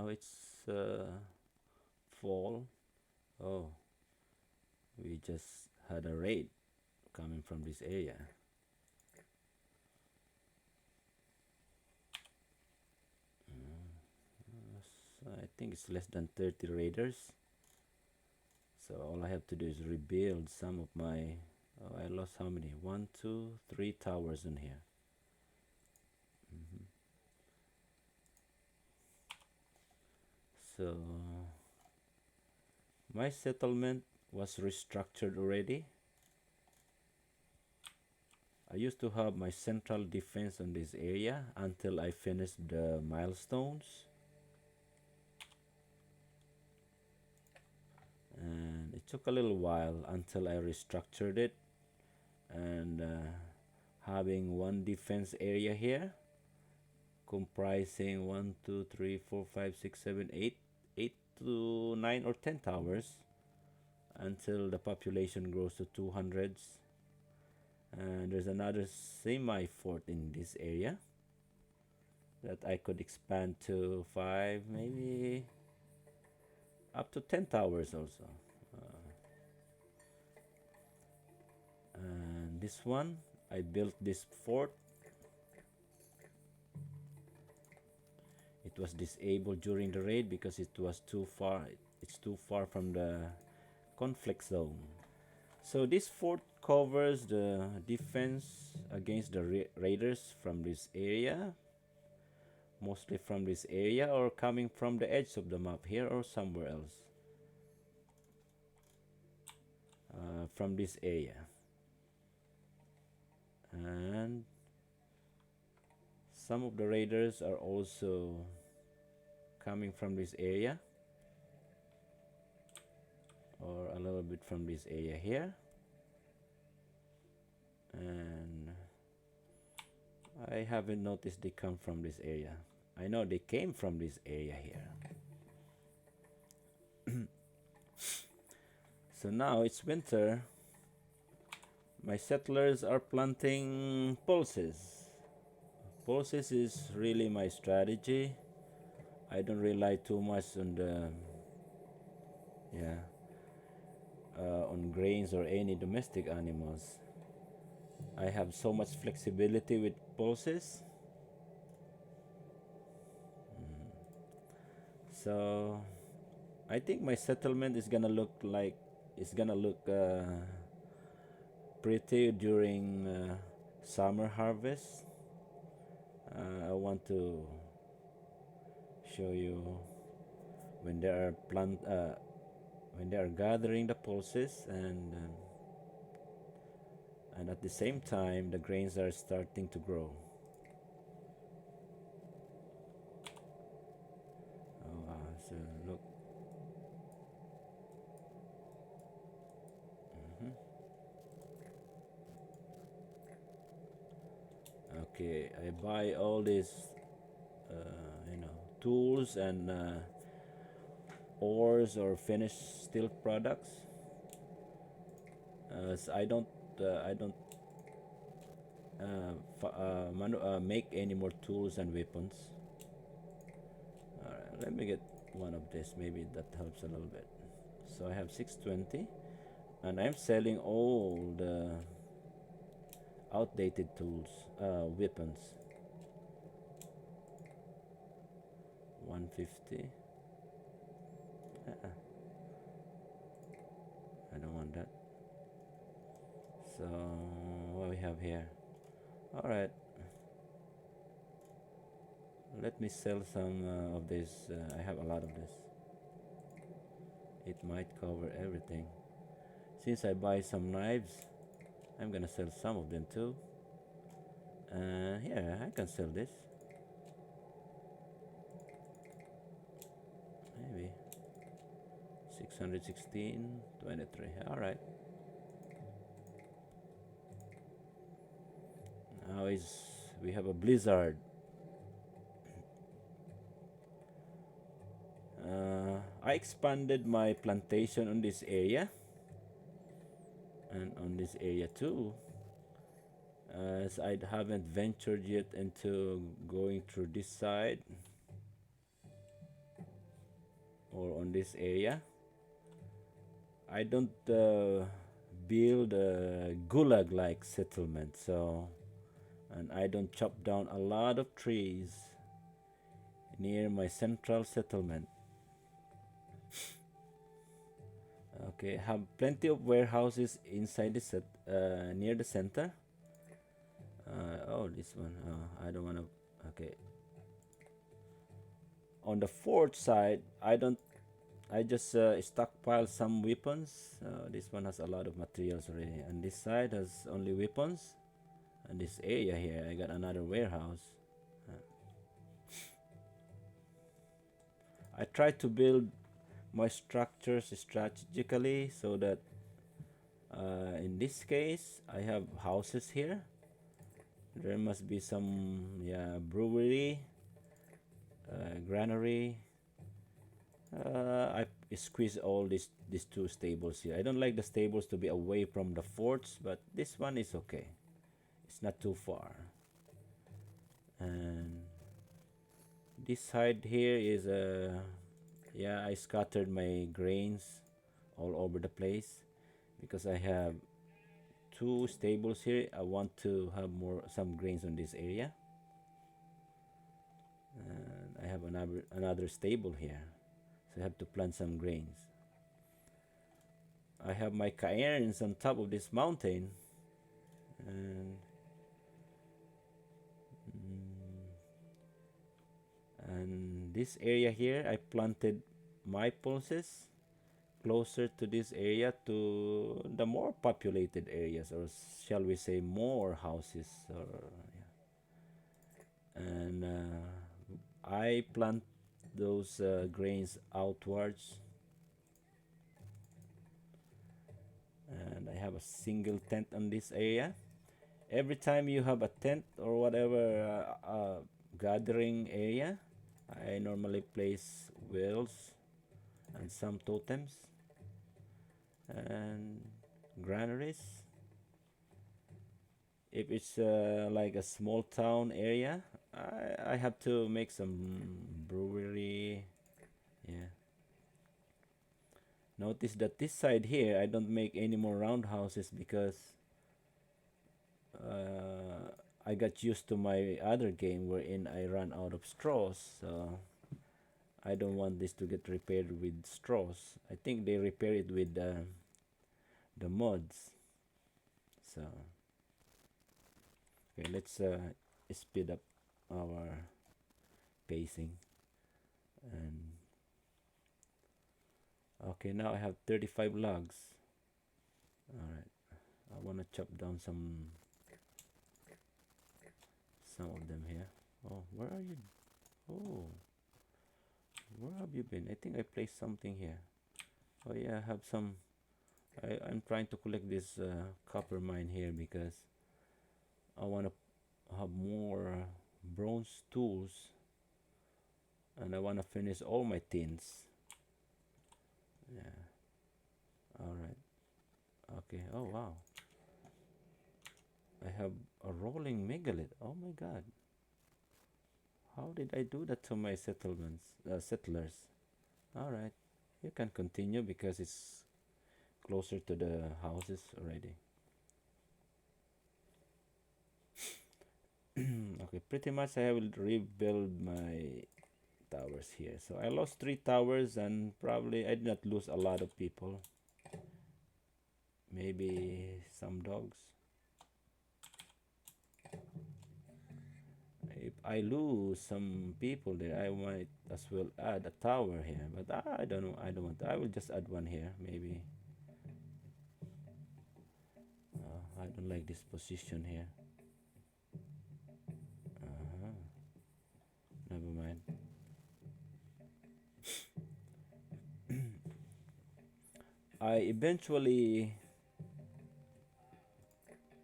now it's fall. Oh, we just had a raid coming from this area. So I think it's less than 30 raiders. So all I have to do is rebuild some of my... Oh, I lost how many? 1, 2, 3 towers in here. So my settlement was restructured already. I used to have my central defense on this area until I finished the milestones. And it took a little while until I restructured it, and having one defense area here comprising 1, 2, 3, 4, 5, 6, 7, 8, 8 to 9 or 10 towers until the population grows to 200s. And there's another semi-fort in this area that I could expand to 5, maybe up to 10 towers also. And this one, I built this fort. It was disabled during the raid because it was too far. It's too far from the conflict zone. So this fort covers the defense against the raiders from this area, mostly from this area or coming from the edge of the map here or somewhere else. From this area. And some of the raiders are also coming from this area or a little bit from this area here. And I haven't noticed they come from this area. I know they came from this area here. So now it's winter. My settlers are planting pulses. Pulses is really my strategy. I don't rely too much on the on grains or any domestic animals. I have so much flexibility with pulses. So I think my settlement is gonna look like pretty during summer harvest. I want to show you when they are when they are gathering the pulses, and at the same time the grains are starting to grow. So look. Okay, I buy all these tools and ores or finished steel products. So I don't make any more tools and weapons. Alright, let me get one of this. Maybe that helps a little bit. So I have 620, and I'm selling all the outdated tools, weapons. 150. I don't want that. So what we have here? All right, let me sell some of this. I have a lot of this. It might cover everything. Since I buy some knives, I'm gonna sell some of them too. Yeah, I can sell this. Maybe 616, 23. All right. Now we have a blizzard. I expanded my plantation on this area and on this area too, as I haven't ventured yet into going through this side. or on this area. I don't build a gulag-like settlement, so, and I don't chop down a lot of trees near my central settlement. Okay, have plenty of warehouses inside the set near the center. Oh, this one. I don't want to. Okay. On the fourth side, I don't. I just stockpile some weapons. This one has a lot of materials already, and this side has only weapons. And this area here, I got another warehouse. Uh, I try to build my structures strategically so that in this case I have houses here. There must be some, yeah, brewery, granary. I squeeze all these two stables here. I don't like the stables to be away from the forts, but this one is okay. It's not too far. And this side here is yeah, I scattered my grains all over the place because I have two stables here. I want to have some grains on this area. And I have another stable here, so I have to plant some grains. I have my cairns on top of this mountain, and and this area here I planted my pulses closer to this area to the more populated areas, or shall we say more houses, or yeah. And I plant those grains outwards, and I have a single tent on this area. Every time you have a tent or whatever gathering area, I normally place wells and some totems and granaries. If it's like a small town area, I have to make some brewery. Yeah. Notice that this side here, I don't make any more roundhouses because I got used to my other game wherein I ran out of straws. So I don't want this to get repaired with straws. I think they repair it with the mods. So okay, let's speed up our pacing. And okay, now I have 35 logs. All right, I want to chop down some of them here. Oh, where are you? Oh, where have you been? I think I placed something here. Oh yeah, I have some. I'm trying to collect this copper mine here because I want to have more bronze tools, and I want to finish all my tins. Yeah. All right. Okay. Oh wow. I have a rolling megalith. Oh my god. How did I do that to my settlers? All right. You can continue because it's closer to the houses already. Okay, pretty much I will rebuild my towers here. So I lost 3 towers, and probably I did not lose a lot of people. Maybe some dogs. If I lose some people there, I might as well add a tower here. But I don't know. I don't want. I will just add one here, maybe. I don't like this position here. Never mind. I eventually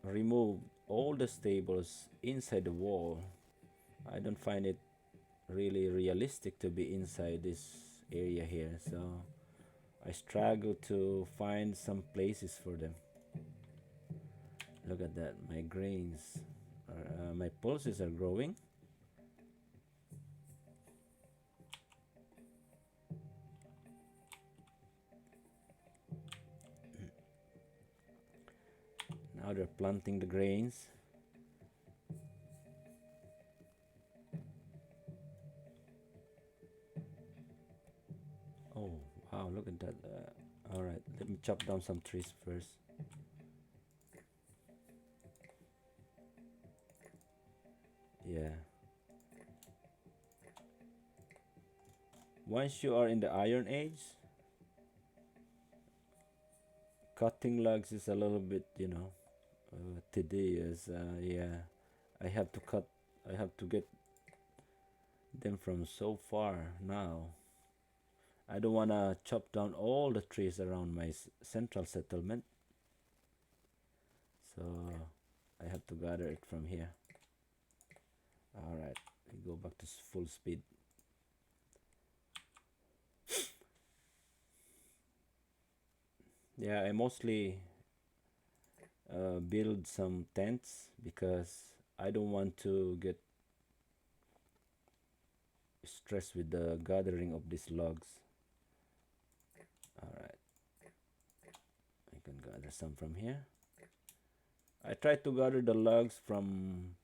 removed all the stables inside the wall. I don't find it really realistic to be inside this area here, so I struggle to find some places for them. Look at that, my grains, my pulses are growing. Now they're planting the grains. Oh, wow, look at that. All right, let me chop down some trees first. Yeah. Once you are in the Iron Age, cutting logs is a little bit, tedious. Yeah, I have to cut, I have to get them from so far now. I don't want to chop down all the trees around my central settlement, so I have to gather it from here. All right, we go back to full speed. Yeah, I mostly build some tents because I don't want to get stressed with the gathering of these logs. All right, I can gather some from here. I try to gather the logs from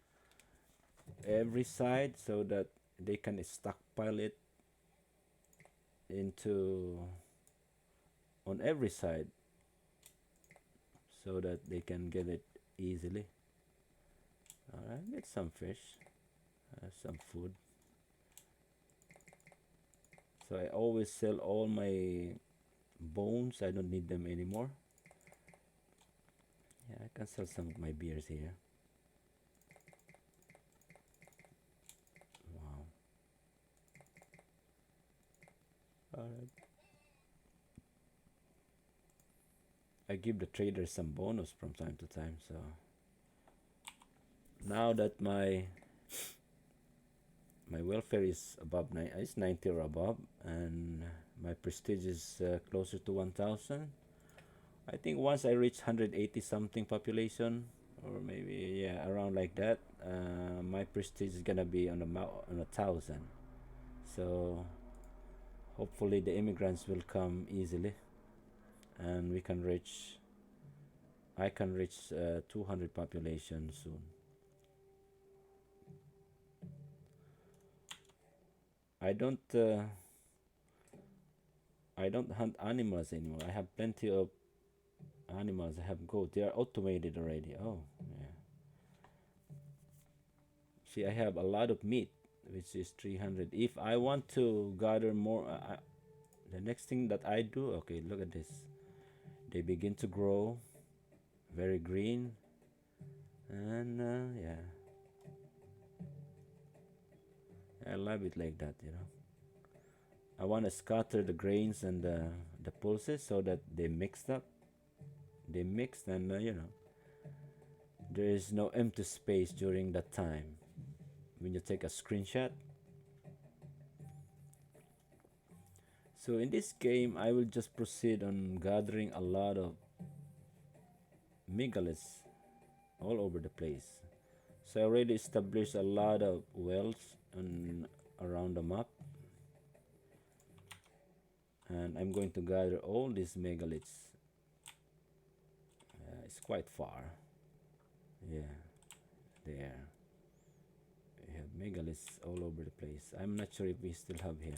every side so that they can stockpile it into on every side so that they can get it easily. All right, get some fish, some food. So I always sell all my bones. I don't need them anymore. Yeah, I can sell some of my beers here. Wow. All right. I give the traders some bonus from time to time. So now that my welfare is above is 90 or above, and my prestige is closer to 1,000. I think once I reach 180 something population, or maybe yeah around like that, my prestige is gonna be on on 1,000. So hopefully the immigrants will come easily, and we can reach. I can reach 200 population soon. I don't. I don't hunt animals anymore. I have plenty of animals. I have goat. They are automated already. Oh, yeah. See, I have a lot of meat, which is 300. If I want to gather more, the next thing that I do, okay, look at this. They begin to grow, very green, and yeah, I love it like that. I want to scatter the grains and the pulses so that they mixed up. They mixed, and there is no empty space during that time. When you take a screenshot. So in this game, I will just proceed on gathering a lot of megaliths all over the place. So I already established a lot of wells around the map, and I'm going to gather all these megaliths. It's quite far. Yeah, there. We have megaliths all over the place. I'm not sure if we still have here.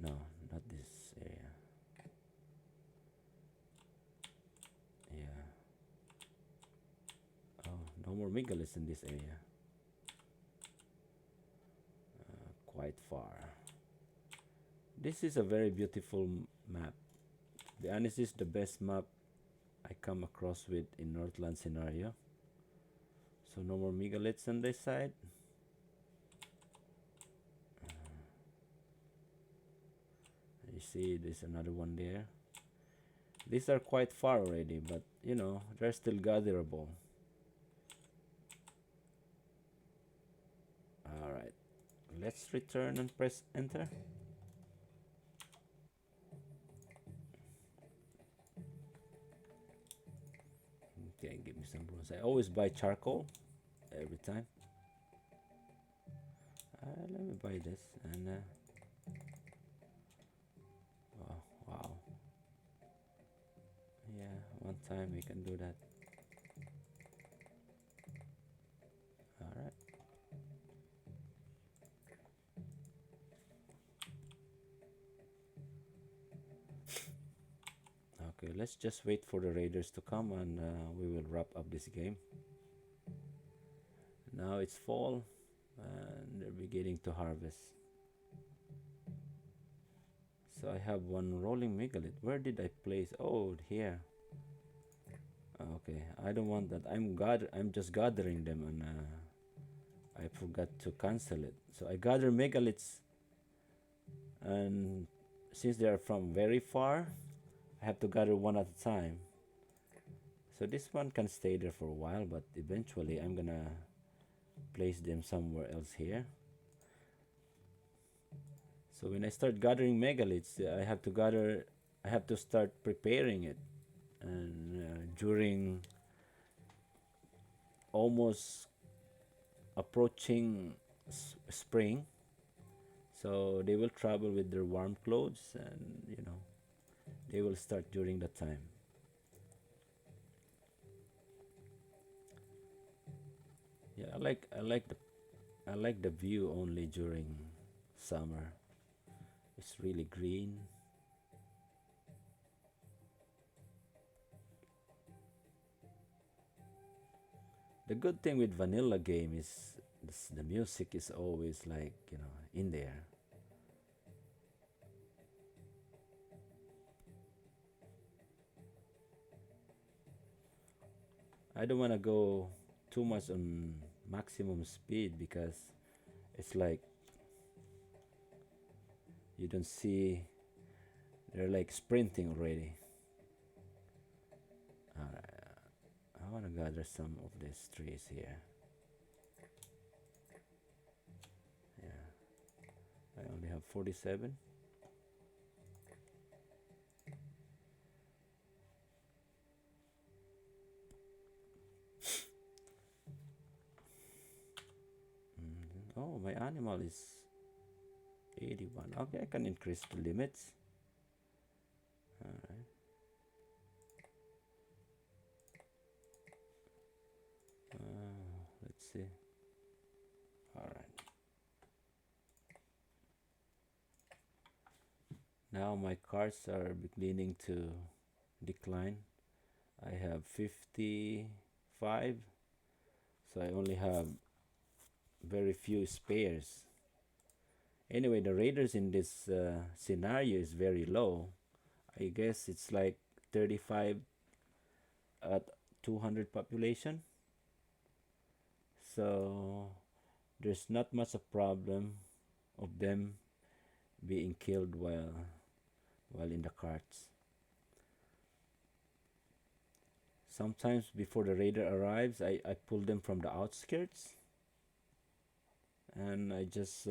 No, not this area. Yeah. Oh, no more megaliths in this area. Quite far. This is a very beautiful map. To be honest, this is the best map I come across with in Northland scenario. So no more megaliths on this side. You see, there's another one there. These are quite far already, but they're still gatherable. Alright, let's return and press enter. Okay, give me some bronze. I always buy charcoal every time. Let me buy this and oh, wow. time we can do that. All right. Okay, let's just wait for the raiders to come and we will wrap up this game. Now it's fall and they're beginning to harvest. So I have one rolling megalith. Where did I place? Oh, here. Okay, I don't want that. I'm just gathering them and I forgot to cancel it. So I gather megaliths and since they are from very far, I have to gather one at a time. So this one can stay there for a while, but eventually I'm gonna place them somewhere else here. So when I start gathering megaliths, I have to start preparing it. And during almost approaching spring, so they will travel with their warm clothes and they will start during that time. Yeah, I like the view only during summer. It's really green. The good thing with vanilla game is the music is always like, in there. I don't want to go too much on maximum speed because it's like you don't see they're like sprinting already. I want to gather some of these trees here. Yeah, I only have 47. Oh, my animal is 81. Okay, I can increase the limits. Alright. Let's see. Alright. Now my cards are beginning to decline. I have 55, so I only have very few spares. Anyway, the raiders in this scenario is very low. I guess it's like 35 at 200 population. So there's not much a problem of them being killed while in the carts. Sometimes before the raider arrives, I pull them from the outskirts and I just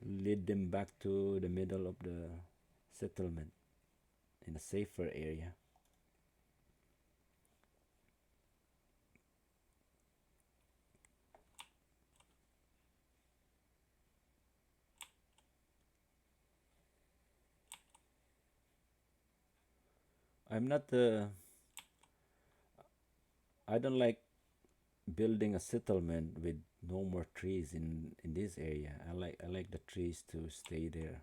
lead them back to the middle of the settlement in a safer area. I'm not I don't like building a settlement with no more trees in this area. I like the trees to stay there.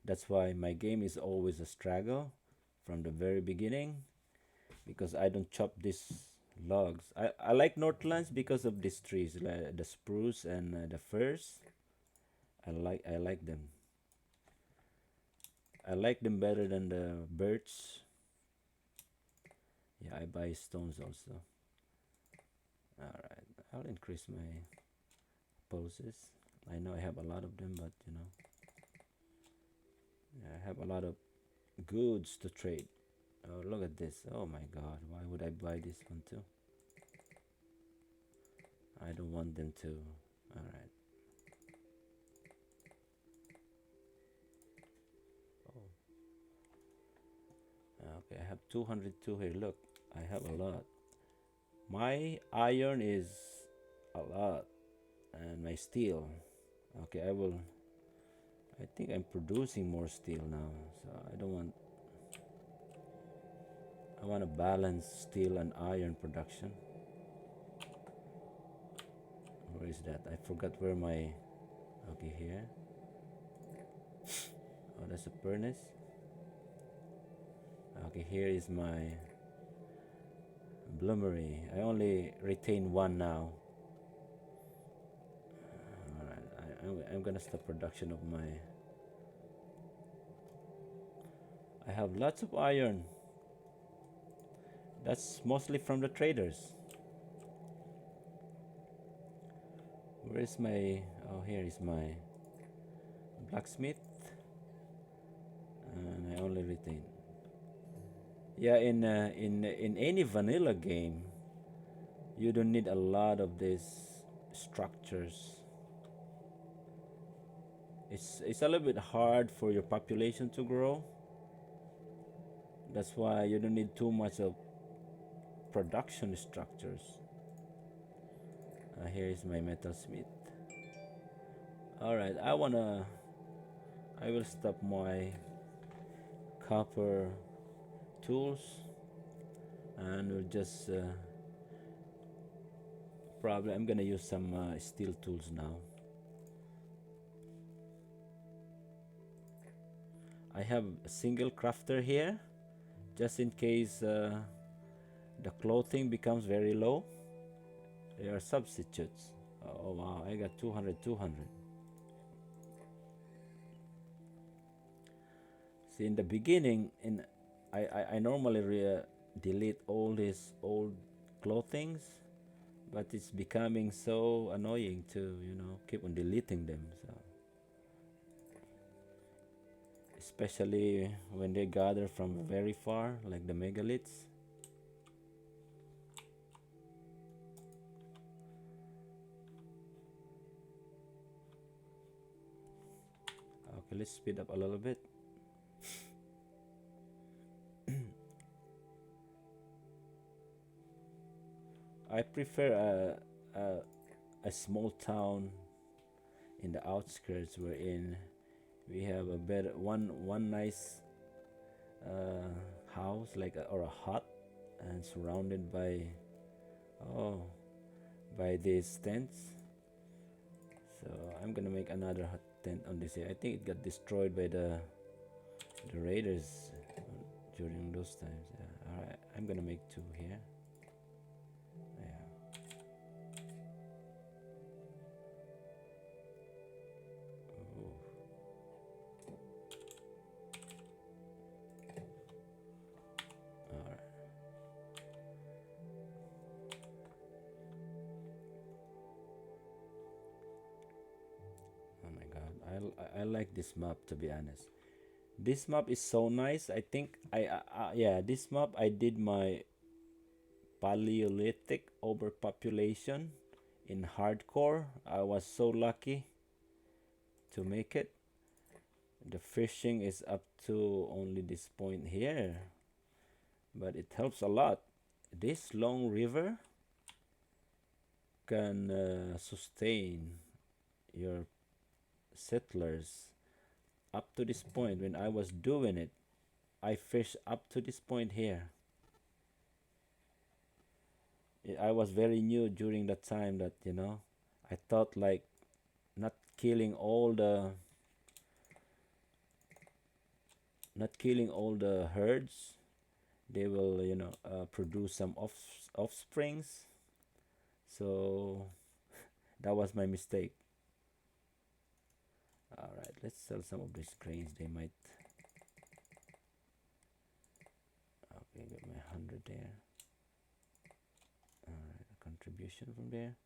That's why my game is always a struggle from the very beginning because I don't chop these logs. I like Northlands because of these trees, like the spruce and the firs. I like them. I like them better than the birch. Yeah, I buy stones also. Alright, I'll increase my poses. I know I have a lot of them, but yeah, I have a lot of goods to trade. Oh, look at this. Oh my god, why would I buy this one too? I don't want them to. Alright. Oh, okay, I have 202 here. Look, I have a lot. My iron is a lot, and my steel. Okay, I will. I think I'm producing more steel now, so I don't want. I want to balance steel and iron production. Where is that? I forgot where my. Okay, here. Oh, that's a furnace. Okay, here is my bloomery. I only retain one now. Alright, I'm gonna stop production of my. I have lots of iron. That's mostly from the traders. Where is my. Oh, here is my blacksmith. And I only retain. Yeah, in any vanilla game, you don't need a lot of these structures. It's a little bit hard for your population to grow. That's why you don't need too much of production structures. Here is my metalsmith. All right, I will stop my copper tools, and we'll just probably I'm gonna use some steel tools now. I have a single crafter here, just in case the clothing becomes very low. There are substitutes. Oh wow, I got 200, 200. See, in the beginning, I normally delete all these old clothings, but it's becoming so annoying to keep on deleting them. So especially when they gather from very far, like the megaliths. Okay, let's speed up a little bit. I prefer a small town in the outskirts wherein we have a better one nice house or a hut, and surrounded by these tents. So I'm gonna make another hut tent on this here. I think it got destroyed by the raiders during those times. Yeah. All right, I'm gonna make two here. I like this map, to be honest. This map is so nice. I think yeah, this map I did my Paleolithic overpopulation in hardcore. I was so lucky to make it. The fishing is up to only this point here, but it helps a lot. This long river can sustain your settlers up to this point. When I was doing it, I fished up to this point here. I was very new during that time that I thought like not killing all the herds, they will produce some offsprings. So that was my mistake. All right, let's sell some of these grains. They might. Okay, got my 100 there. All right, a contribution from there.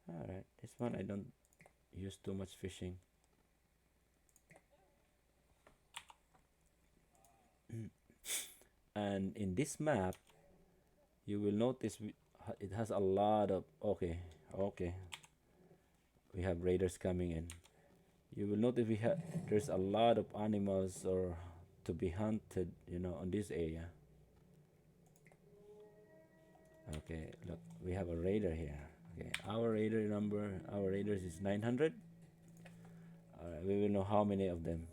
All right, this one I don't use too much fishing. And in this map, you will notice it has a lot of. Okay, we have raiders coming in. You will notice there's a lot of animals or to be hunted, on this area. Okay, look, we have a raider here. Okay, our raiders is 900. All right, we will know how many of them.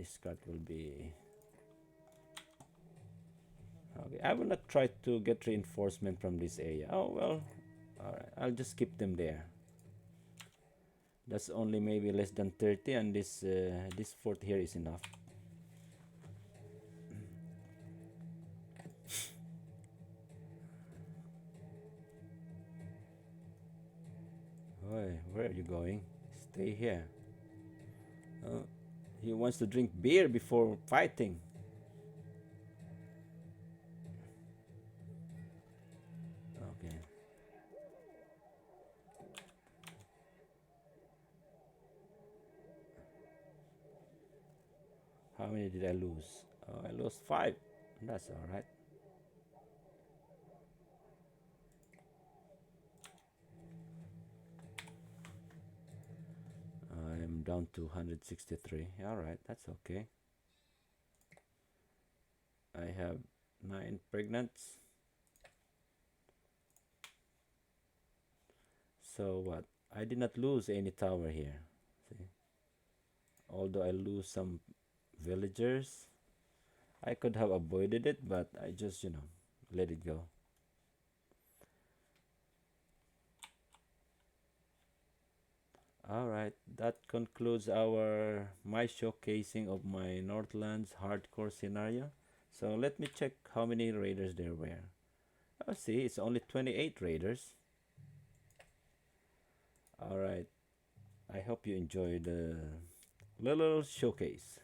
this card will be okay. I will not try to get reinforcement from this area. Oh well, all right. I'll just keep them there. That's only maybe less than 30, and this fort here is enough. Oi, where are you going? Stay here. Oh, he wants to drink beer before fighting. Okay. How many did I lose? Oh, I lost 5. That's all right. I'm down to 163. All right, that's okay. I have 9 pregnants. So what? I did not lose any tower here. See? Although I lose some villagers, I could have avoided it, but I just, let it go. All right, that concludes my showcasing of my Northlands hardcore scenario. So let me check how many raiders there were. Oh, see, it's only 28 raiders. All right, I hope you enjoyed the little showcase.